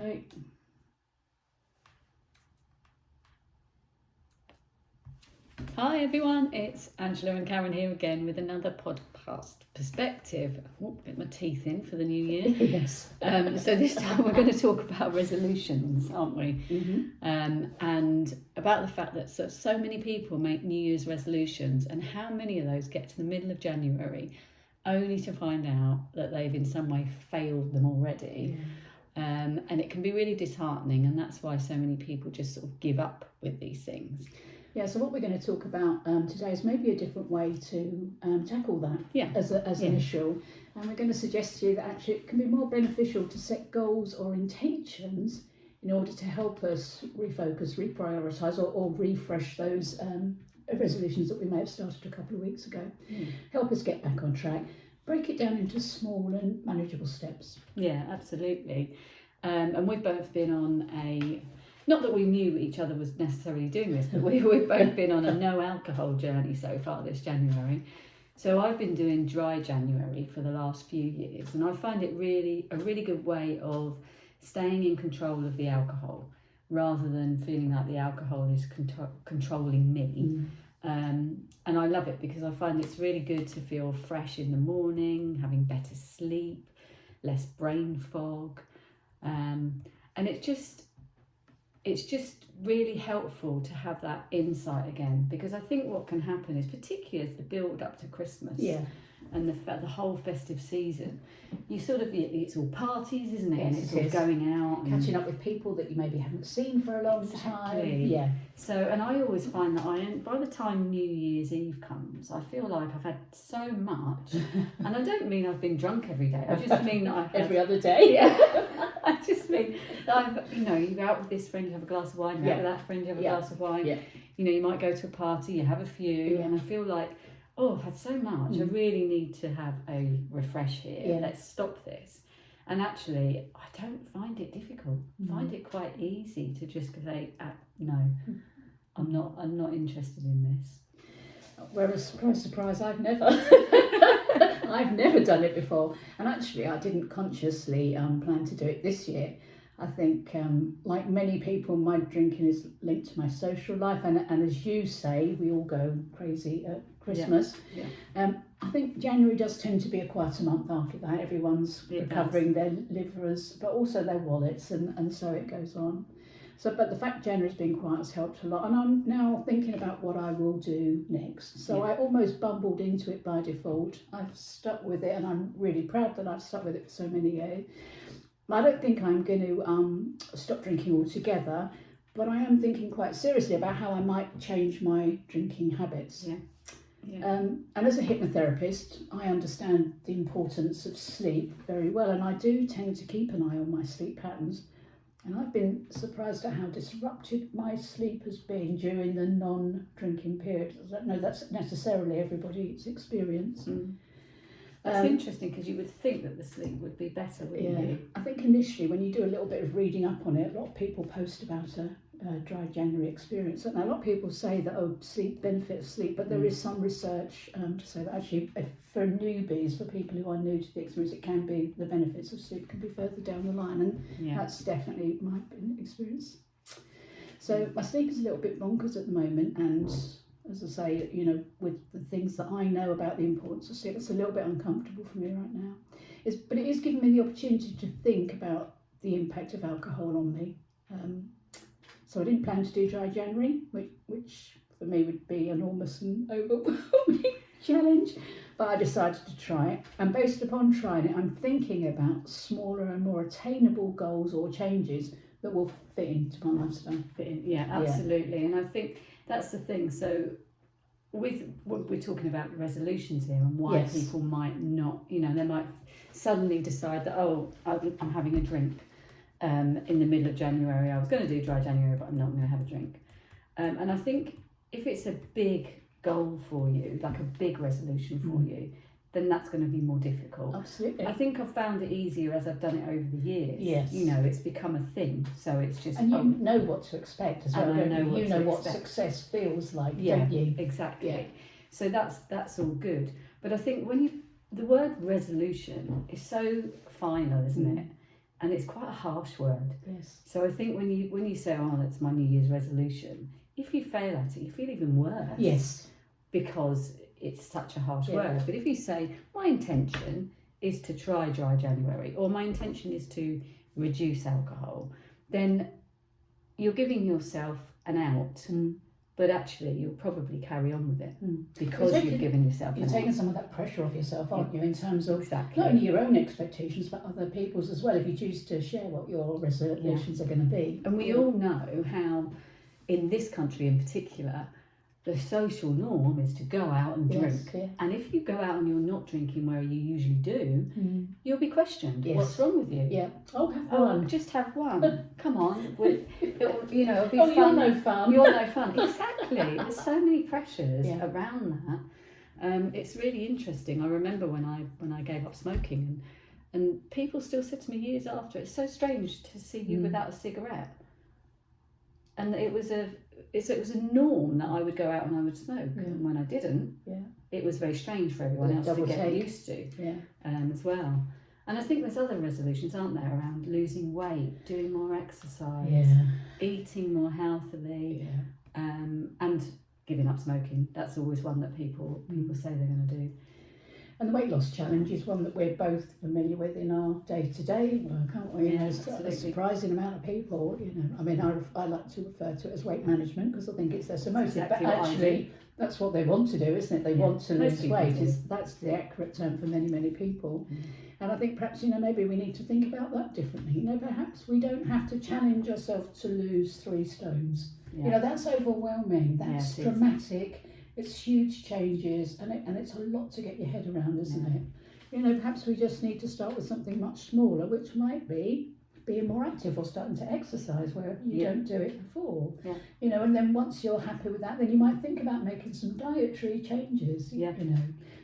Okay. Hi everyone, it's Angela and Karen here again with another podcast perspective. Get my teeth in for the new year. Yes. So this time we're going to talk about resolutions, aren't we? Mm-hmm. And about the fact that so many people make New Year's resolutions, and how many of those get to the middle of January only to find out that they've in some way failed them already. And it can be really disheartening, and that's why so many people just sort of give up with these things. Yeah, so what we're going to talk about today is maybe a different way to tackle that as an issue. And we're going to suggest to you that actually it can be more beneficial to set goals or intentions in order to help us refocus, reprioritise or refresh those resolutions that we may have started a couple of weeks ago. Help us get back on track. Break it down into small and manageable steps. Yeah, absolutely. And we've both been on not that we knew each other was necessarily doing this, but we've both been on a no alcohol journey so far this January. So I've been doing dry January for the last few years, and I find it a really good way of staying in control of the alcohol rather than feeling like the alcohol is controlling me. And I love it because I find it's really good to feel fresh in the morning, having better sleep, less brain fog. And it's just really helpful to have that insight again, because I think what can happen is, particularly as the build up to Christmas and the whole festive season, you sort of, it's all parties, isn't it? Yes, and it's all going out, catching up with people that you maybe haven't seen for a long time. Yeah. So, and I always find that by the time New Year's Eve comes, I feel like I've had so much, and I don't mean I've been drunk every day. I just mean that I've had, every other day. Yeah. I just mean that I've, you're out with this friend, you have a glass of wine. You're out with that friend, you have a glass of wine. Yeah. You might go to a party, you have a few, and I feel like, I've had so much. I really need to have a refresh here. Yeah. Let's stop this. And actually, I don't find it difficult. I find it quite easy to just say, no, I'm not interested in this. Whereas, surprise, I've never done it before. And actually, I didn't consciously plan to do it this year. I think, like many people, my drinking is linked to my social life. And as you say, we all go crazy at Christmas. Yeah. I think January does tend to be a quieter month after that. Everyone's recovering their livers, but also their wallets, and so it goes on. So, but the fact January's been quiet has helped a lot, and I'm now thinking about what I will do next. So I almost bumbled into it by default. I've stuck with it, and I'm really proud that I've stuck with it for so many years. I don't think I'm going to stop drinking altogether, but I am thinking quite seriously about how I might change my drinking habits. And as a hypnotherapist, I understand the importance of sleep very well, and I do tend to keep an eye on my sleep patterns. And I've been surprised at how disrupted my sleep has been during the non-drinking period. I don't know that's necessarily everybody's experience. It's interesting, because you would think that the sleep would be better, wouldn't you? I think initially, when you do a little bit of reading up on it, a lot of people post about a dry January experience. And a lot of people say that, sleep, benefit of sleep, but there is some research to say that actually for newbies, for people who are new to the experience, it can be, the benefits of sleep can be further down the line, and that's definitely my experience. So my sleep is a little bit bonkers at the moment, and as I say, with the things that I know about the importance of sleep, it's a little bit uncomfortable for me right now. But it is giving me the opportunity to think about the impact of alcohol on me. So I didn't plan to do dry January, which for me would be enormous and overwhelming challenge, but I decided to try it. And based upon trying it, I'm thinking about smaller and more attainable goals or changes that will fit into my lifestyle. Yeah, absolutely. And I think that's the thing. So with what we're talking about, resolutions here, and why people might not, they might suddenly decide that, I'm having a drink in the middle of January. I was going to do dry January, but I'm not going to have a drink. And I think if it's a big goal for you, like a big resolution for you, then that's going to be more difficult. Absolutely. I think I've found it easier as I've done it over the years. Yes. It's become a thing. So it's just... And you know what to expect as well. And I know you know what success feels like, don't you? Exactly. Yeah. So that's all good. But I think the word resolution is so final, isn't it? and it's quite a harsh word. Yes. So I think when you say, oh, that's my New Year's resolution, if you fail at it, you feel even worse. Yes. Because it's such a harsh Yeah. word. But if you say, my intention is to try dry January, or my intention is to reduce alcohol, then you're giving yourself an out. But actually, you'll probably carry on with it because you've given yourself. You're taking some of that pressure off yourself, aren't you? In terms of exactly. not only your own expectations, but other people's as well. If you choose to share what your resolutions are going to be, and we all know how, in this country in particular, the social norm is to go out and drink. Yeah. And if you go out and you're not drinking where you usually do, you'll be questioned. Yes. What's wrong with you? Yeah. Oh, have one. Just have one. Come on. It'll be oh, fun. You're no fun. You're no fun. Exactly. There's so many pressures around that. It's really interesting. I remember when I gave up smoking, and people still said to me years after, it's so strange to see you without a cigarette. And it was a norm that I would go out and I would smoke, and when I didn't, it was very strange for everyone else to get used to, as well. And I think there's other resolutions, aren't there, around losing weight, doing more exercise, eating more healthily, and giving up smoking. That's always one that people say they're going to do. And the weight loss challenge is one that we're both familiar with in our day-to-day work, aren't we? Yeah, There's a surprising amount of people, I mean, I like to refer to it as weight management because I think it's their motive, exactly but actually that's what they want to do, isn't it? They want to lose weight. That's the accurate term for many, many people. And I think perhaps, maybe we need to think about that differently. Perhaps we don't have to challenge ourselves to lose 3 stones. That's overwhelming. That's dramatic. It's huge changes, and it's a lot to get your head around, isn't it? Perhaps we just need to start with something much smaller, which might be being more active or starting to exercise where you don't do it before. And then once you're happy with that, then you might think about making some dietary changes.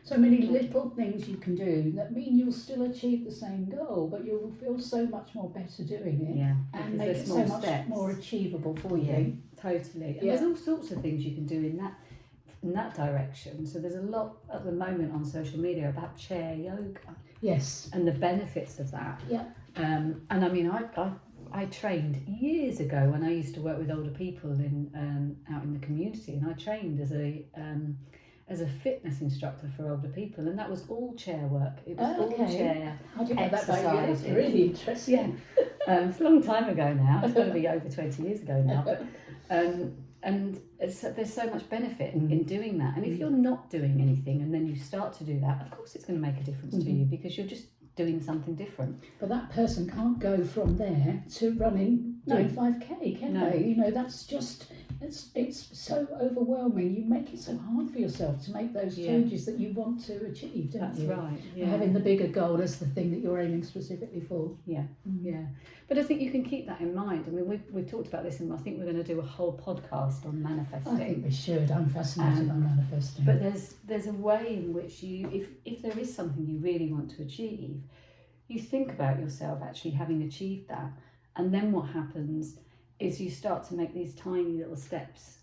So many little things you can do that mean you'll still achieve the same goal, but you'll feel so much more better doing it, and make it so much more achievable for you. Totally. And there's all sorts of things you can do in that direction. So there's a lot at the moment on social media about chair yoga. Yes. And the benefits of that. Yeah. And I mean, I trained years ago when I used to work with older people out in the community, and I trained as a fitness instructor for older people, and that was all chair work. It was all chair exercise. That's really interesting. It's a long time ago now. It's got to be over 20 years ago now. But and there's so much benefit in doing that. And if you're not doing anything and then you start to do that, of course it's going to make a difference to you because you're just doing something different. But that person can't go from there to doing 5k, can they? That's just it's so overwhelming. You make it so hard for yourself to make those changes that you want to achieve, don't you? That's right. Yeah. Having the bigger goal as the thing that you're aiming specifically for. Yeah. But I think you can keep that in mind. I mean, we've talked about this, and I think we're going to do a whole podcast on manifesting. I think we should. I'm fascinated by manifesting. But there's a way in which if there is something you really want to achieve, you think about yourself actually having achieved that, and then what happens is you start to make these tiny little steps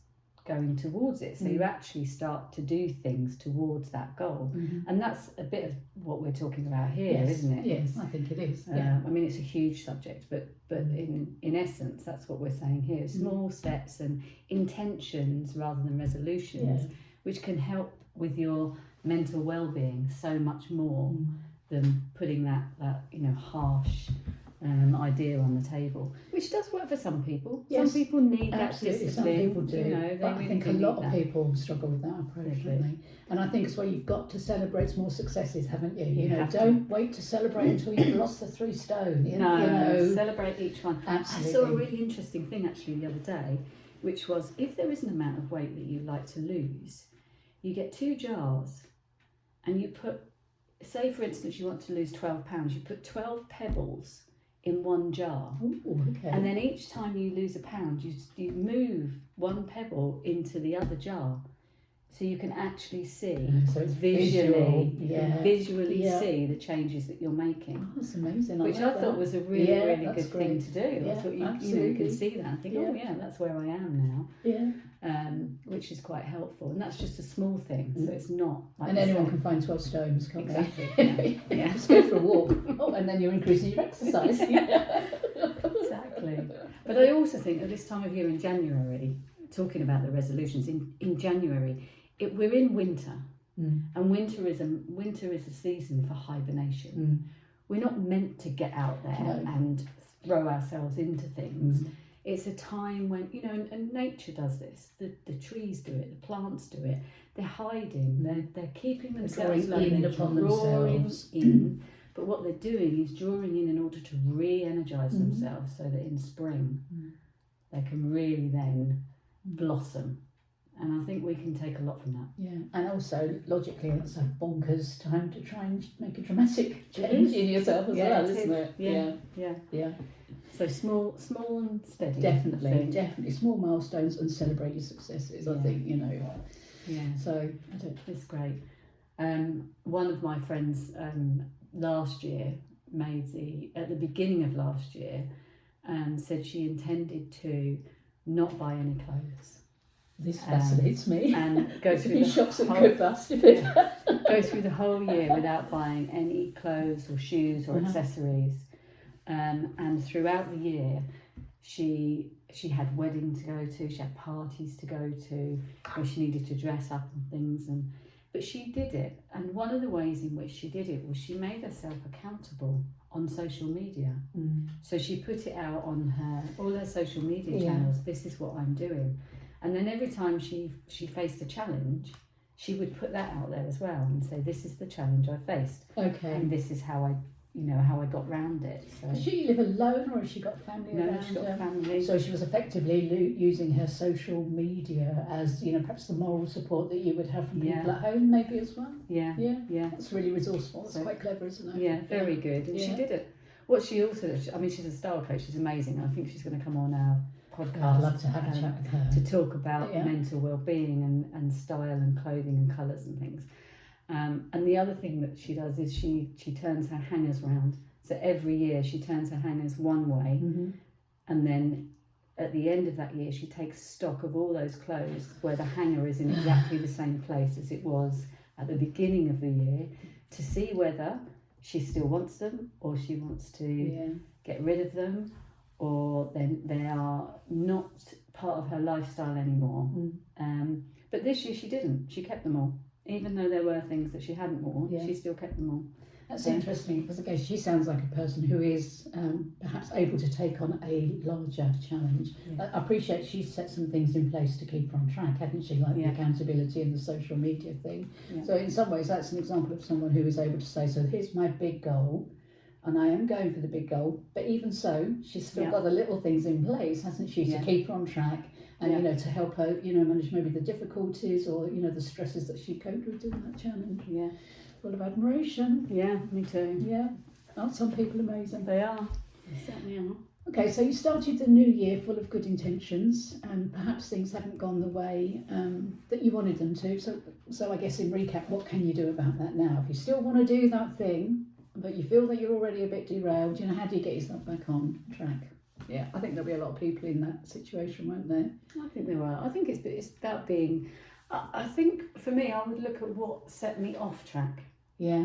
going towards it. So you actually start to do things towards that goal. And that's a bit of what we're talking about here, isn't it? Yes, I think it is. I mean, it's a huge subject, but in essence, that's what we're saying here. Small steps and intentions rather than resolutions, which can help with your mental well-being so much more than putting that harsh idea on the table, which does work for some people. Some people need that discipline. Some people do. But I think a lot of people struggle with that approach, really. And I think it's where you've got to celebrate small successes, haven't you? Don't wait to celebrate until you've lost the 3 stone. Celebrate each one. Absolutely. I saw a really interesting thing actually the other day, which was if there is an amount of weight that you like to lose, you get 2 jars, and you put, say for instance, you want to lose 12 pounds, you put 12 pebbles in 1 jar. Ooh, okay. And then each time you lose a pound, you move 1 pebble into the other jar. So you can actually see So it's visually, visual, yeah. visually Yeah. see the changes that you're making. Oh, that's amazing. Which I like thought that. was a really, Yeah, really that's good thing to do. I Yeah, thought you know, you absolutely. can see that and think, oh Yeah. yeah, that's where I am Yeah. now, which is quite helpful. And that's just a small thing, so it's not like And you anyone say- can find 12 stones, can't Exactly, they? yeah. Just go for a walk. Oh, and then you're increasing your exercise. Exactly. But I also think at this time of year in January, talking about the resolutions, in January, we're in winter. And winter is a season for hibernation. We're not meant to get out there and throw ourselves into things. It's a time when, you know, and nature does this. The trees do it, the plants do it. They're hiding. They're keeping themselves drawing in upon drawing themselves. in. But what they're doing is drawing in order to re-energize themselves, so that in spring they can really then blossom. And I think we can take a lot from that. Yeah, and also logically, it's a bonkers time to try and make a dramatic change in yourself as well, isn't it? Yeah. So small and steady. Definitely small milestones and celebrate your successes. I think Yeah. So It's great. One of my friends last year at the beginning of last year, said she intended to not buy any clothes. This fascinates me. And go through the the shops that whole, go bust if it. go through the whole year without buying any clothes or shoes or accessories. And throughout the year, she had weddings to go to, she had parties to go to, where she needed to dress up and things. But she did it. And one of the ways in which she did it was she made herself accountable on social media. So she put it out on all her social media channels. This is what I'm doing. And then every time she faced a challenge, she would put that out there as well and say, this is the challenge I faced. Okay. And this is how I got round it. So Does she live alone, or has she got family around no, she's got her? family. So she was effectively using her social media as, perhaps the moral support that you would have from people at home, maybe as well. Yeah. That's really resourceful. That's quite clever, isn't it? Yeah, very good. And she did it. What she also, she's a style coach. She's amazing. I think she's going to come on our podcast. I'd love to have a chat with her to talk about mental well-being and style and clothing and colours and things. And the other thing that she does is she turns her hangers round. So every year she turns her hangers one way, and then at the end of that year she takes stock of all those clothes where the hanger is in exactly the same place as it was at the beginning of the year, to see whether she still wants them or she wants to get rid of them, or then they are not part of her lifestyle anymore. But this year she didn't. She kept them all. Even though there were things that she hadn't worn, she still kept them all. That's interesting, because again, she sounds like a person who is perhaps able to take on a larger challenge. I appreciate she's set some things in place to keep her on track, hasn't she? Like the accountability and the social media thing. So in some ways, that's an example of someone who is able to say, so here's my big goal, and I am going for the big goal. But even so, she's still got the little things in place, hasn't she, to keep her on track. And to help her, manage maybe the difficulties or the stresses that she coped with doing that challenge. Yeah, full of admiration. Yeah, me too. Yeah, aren't some people amazing? They are. They certainly are. Okay, so you started the new year full of good intentions, and perhaps things haven't gone the way that you wanted them to. So I guess in recap, what can you do about that now? If you still want to do that thing, but you feel that you're already a bit derailed, how do you get yourself back on track? Yeah, I think there'll be a lot of people in that situation, won't there? I think there are. I think it's about being. I think for me, I would look at what set me off track. Yeah.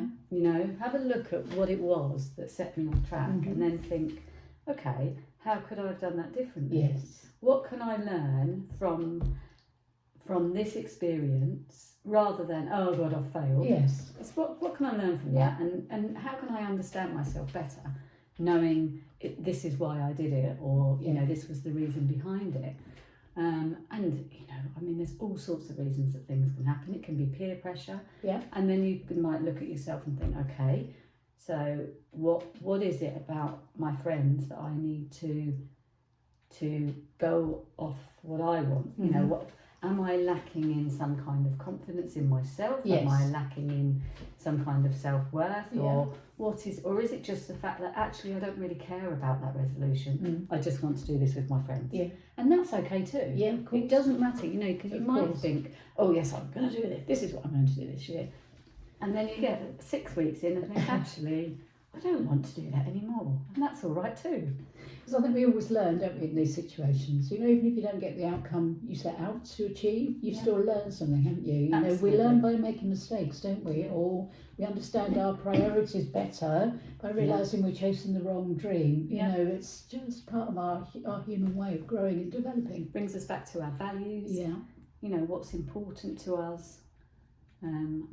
Have a look at what it was that set me off track, and then think, okay, how could I have done that differently? Yes. What can I learn from this experience, rather than, oh God, I've failed? Yes. It's what can I learn from that, and how can I understand myself better, knowing this is why I did it, or this was the reason behind it. There's all sorts of reasons that things can happen. It can be peer pressure. Yeah. And then you might look at yourself and think, okay, so what is it about my friends that I need to go off what I want? am I lacking in some kind of confidence in myself? Yes. Am I lacking in some kind of self-worth? Yeah. Or is it just the fact that actually I don't really care about that resolution? Mm. I just want to do this with my friends. Yeah. And that's okay too. Yeah, of course. It doesn't matter, you know, because you Of might course. think, oh yes, I'm going to do this. This is what I'm going to do this year. And then you get 6 weeks in and think, actually, I don't want to do that anymore. And that's all right too. Because I think we always learn, don't we, in these situations? You know, even if you don't get the outcome you set out to achieve, you still learn something, haven't you? You know, we Absolutely. learn by making mistakes, don't we? Or we understand our priorities better by realising we're chasing the wrong dream. You know, it's just part of our human way of growing and developing. Brings us back to our values. Yeah. You know, what's important to us. And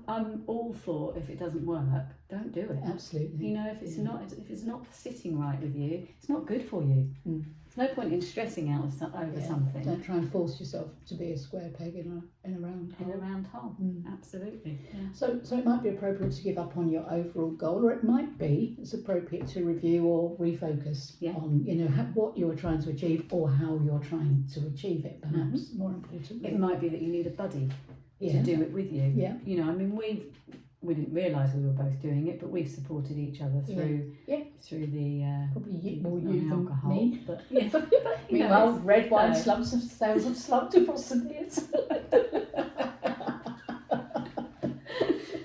I'm all for, if it doesn't work, don't do it. Absolutely. You know, if it's not sitting right with you, it's not good for you. Mm. There's no point in stressing out over something. Don't try and force yourself to be a square peg in a round hole. In a round hole. Mm. Absolutely. Yeah. So it might be appropriate to give up on your overall goal, or it might be it's appropriate to review or refocus on, you know, what you're trying to achieve or how you're trying to achieve it. Perhaps more importantly, It might be that you need a buddy to yeah, do it with you. Yeah. You know, I mean, we didn't realise we were both doing it, but we've supported each other through the probably more on you than alcohol. me. But yeah, but, you know, Meanwhile, it's- red wine no. slumps of sales have slumped across the years.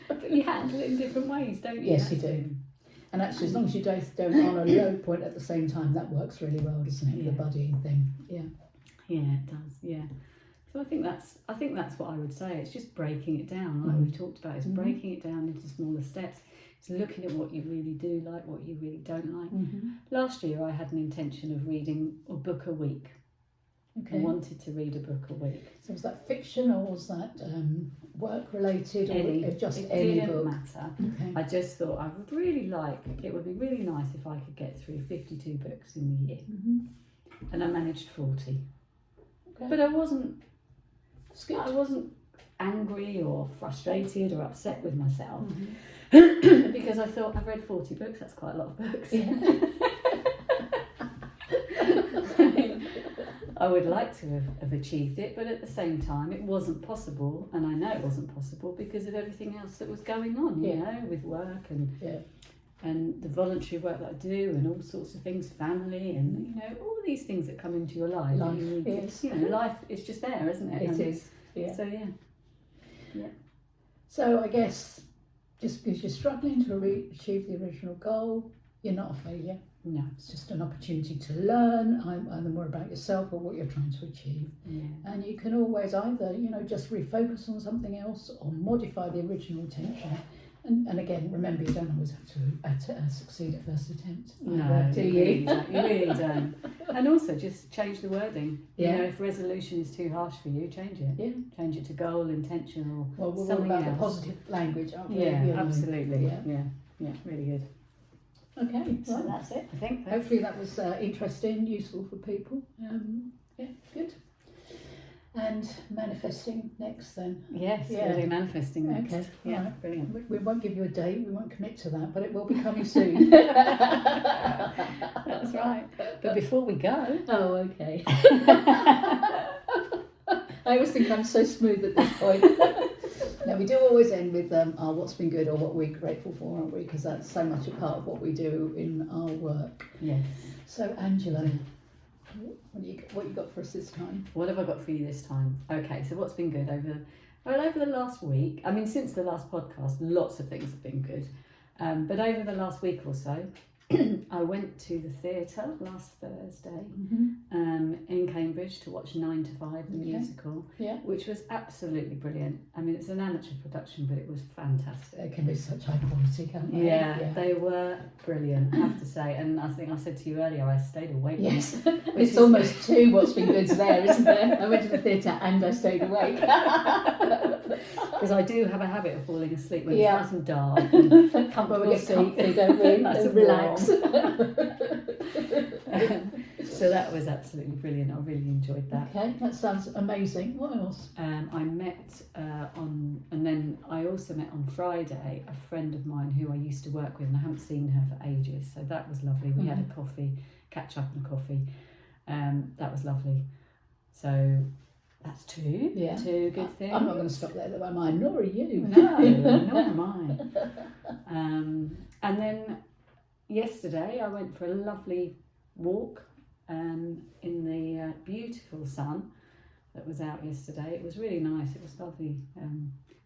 But you handle it in different ways, don't you? Yes, you That's do. And actually, as long as you don't on a low point at the same time, that works really well, doesn't it? Yeah. The buddying thing. Yeah. Yeah, it does. Yeah. So I think that's what I would say. It's just breaking it down, like Mm. we've talked about. It's breaking it down into smaller steps. It's looking at what you really do like, what you really don't like. Mm-hmm. Last year, I had an intention of reading a book a week. Okay. I wanted to read a book a week. So was that fiction or was that work related or just it any didn't book? matter. Okay. I just thought I would really like. It would be really nice if I could get through 52 books in the year, and I managed 40. Okay. But I wasn't. It's good. I wasn't angry or frustrated or upset with myself Mm-hmm. because I thought I've read 40 books. That's quite a lot of books. Yeah. I mean, I would like to have achieved it, but at the same time, it wasn't possible, and I know it wasn't possible because of everything else that was going on. You know, with work and the voluntary work that I do, and all sorts of things, family, and you know, all these things that come into your life. that you need to- Yes. you know, life is just there, isn't it? It And is. Yeah. So yeah. So I guess just because you're struggling to achieve the original goal, you're not a failure. No. It's just an opportunity to learn either more about yourself or what you're trying to achieve. Yeah. And you can always either, you know, just refocus on something else or modify the original intention. And again, remember, you don't always have to succeed at first attempt. No, either, do you you? really don't. You really don't. And also, just change the wording. Yeah. You know, if resolution is too harsh for you, change it. Yeah. Change it to goal, intention, or Well, we're all something about else. the positive language, aren't we? Yeah, You know? absolutely. Yeah. Yeah, really good. Okay, So well, that's it, I think. hopefully that was interesting, useful for people. Yeah, good. And manifesting next then. Yes, Yeah. we'll do manifesting next. Okay, Yeah, right. brilliant. We won't give you a date, we won't commit to that, but it will be coming soon. That's right. But before we go, Oh, okay. I always think I'm so smooth at this point. No, we do always end with what's been good or what we're grateful for, aren't we? Because that's so much a part of what we do in our work. yes. So, Angela, what you got for us this time? What have I got for you this time? Okay, so what's been good over the last week? I mean, since the last podcast, lots of things have been good. But over the last week or so, I went to the theatre last Thursday in Cambridge to watch 9 to 5, the musical, Yeah. which was absolutely brilliant. I mean, it's an amateur production, but it was fantastic. They can be such high quality, can't they? Yeah, they were brilliant, I have to say. And I think I said to you earlier, I stayed awake. Yes, which it's is- almost two what's been goods there, isn't there? I went to the theatre and I stayed awake. Because I do have a habit of falling asleep when Yeah. it's nice and dark and Well, comfortable we get seat. comfy, don't we? Nice And and relax. So that was absolutely brilliant. I really enjoyed that. Okay, that sounds amazing. What else? I met and then I also met on Friday a friend of mine who I used to work with, and I haven't seen her for ages. So that was lovely. We had a coffee, catch up and a coffee. That was lovely. So that's two. Yeah. Two good things. I'm not going to stop there, though, am I? Nor are you. No, nor am I. And then yesterday I went for a lovely walk in the beautiful sun that was out yesterday. It was really nice. It was lovely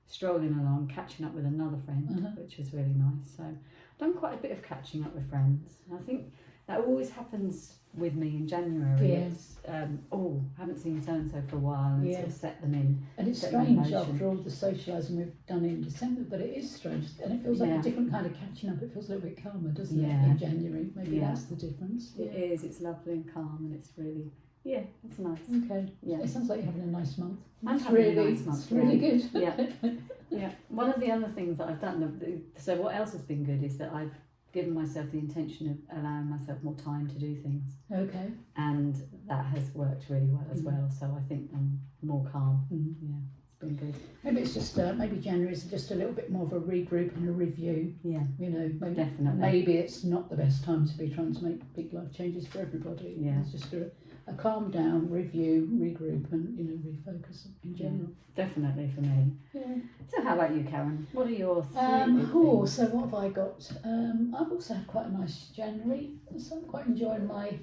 strolling along, catching up with another friend, which was really nice. So I've done quite a bit of catching up with friends. And I think that always happens with me in January. Yeah. It's, haven't seen so-and-so for a while, and sort of set them in. And it's set them in strange motion. after all the socialising we've done in December, but it is strange. And it feels like Yeah. a different kind of catching up. It feels a little bit calmer, doesn't it, Yeah. in January? Maybe Yeah. that's the difference. It is, it's lovely and calm, and it's really, it's nice. Okay. Yeah. It sounds like you're having a nice month. I'm It's having a really, nice month, it's really yeah. good. Yeah. Yeah. One of the other things that I've done, so what else has been good is that I've given myself the intention of allowing myself more time to do things, Okay. and that has worked really well as well. So I think I'm more calm. Mhm. Yeah, it's been good. Maybe it's just maybe January is just a little bit more of a regroup and a review. Yeah, You know, definitely. maybe it's not the best time to be trying to make big life changes for everybody. Yeah. It's just a calm down, review, regroup, and refocus in general. Definitely for me. Yeah. So how about you, Karen? What are your three good things? So what have I got? I've also had quite a nice January. So I'm quite enjoying my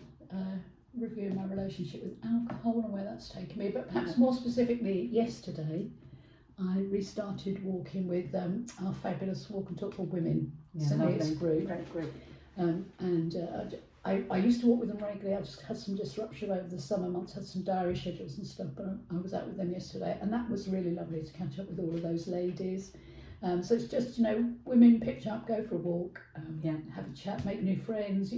reviewing my relationship with alcohol and where that's taken me. But perhaps more specifically, yesterday I restarted walking with our fabulous Walk and Talk for Women, St. Neots group. Great group. I used to walk with them regularly. I just had some disruption over the summer months, had some diary schedules and stuff, but I was out with them yesterday, and that was really lovely to catch up with all of those ladies. So it's just, women pitch up, go for a walk, have a chat, make new friends,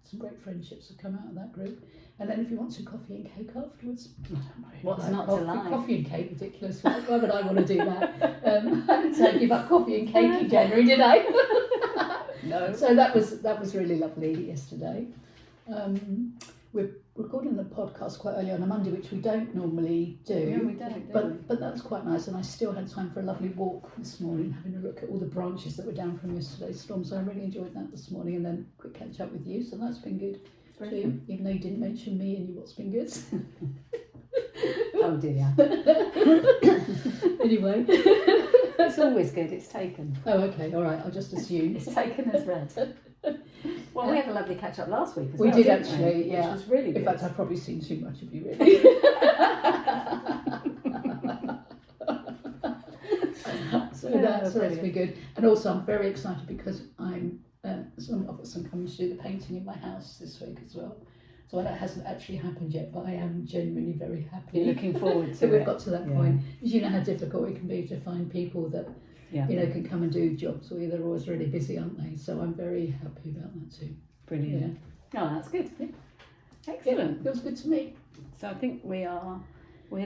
some great friendships have come out of that group. And then if you want some coffee and cake afterwards, I don't know. What's not to like? Coffee and cake, ridiculous. Why would I want to do that? I didn't give up coffee and cake in January, did I? No. So that was really lovely yesterday. We're recording the podcast quite early on a Monday, which we don't normally do. Yeah, we don't. But that was quite nice, and I still had time for a lovely walk this morning, having a look at all the branches that were down from yesterday's storm. So I really enjoyed that this morning, and then quick catch up with you. So that's been good. Brilliant. Even though you didn't mention me and what's been good. Oh dear. Anyway. It's always good. It's taken. Oh, okay. All right. I'll just assume. It's taken as read. Well, we had a lovely catch up last week as We well. did didn't actually, we? yeah. Which was really good. In fact, I've probably seen too much of you, really. So that's been good. And also, I'm very excited because I've got some coming to do the painting in my house this week as well. So I know it hasn't actually happened yet, but I am genuinely very happy. You're looking forward to that it. we've got to that point. Because you know how difficult it can be to find people that can come and do jobs for you. They're always really busy, aren't they? So I'm very happy about that too. Brilliant. Oh, that's good. Yeah. Excellent. Yeah, feels good to me. So I think we're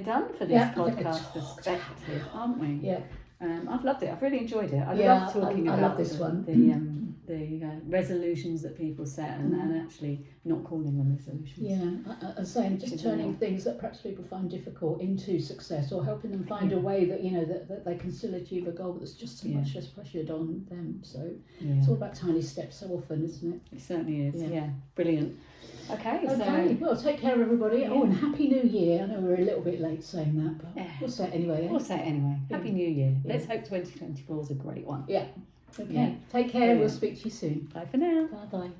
done for this Yeah, I think podcast we're perspective, aren't we? Yeah. I've loved it. I've really enjoyed it. I Yeah, love talking I about love this one. the resolutions that people set and actually not calling them resolutions. Yeah, I was saying just turning things that perhaps people find difficult into success, or helping them find a way that that they can still achieve a goal that's just so much less pressured on them. So it's all about tiny steps so often, isn't it? It certainly is. Yeah. Brilliant. Okay. Well, take care, everybody. Yeah. Oh, and Happy New Year. I know we're a little bit late saying that, but we'll say it anyway. We'll say it anyway. Happy New Year. Yeah. Let's hope 2024 is a great one. Yeah. Okay. Yeah. Take care. Brilliant. We'll speak to you soon. Bye for now. Bye bye.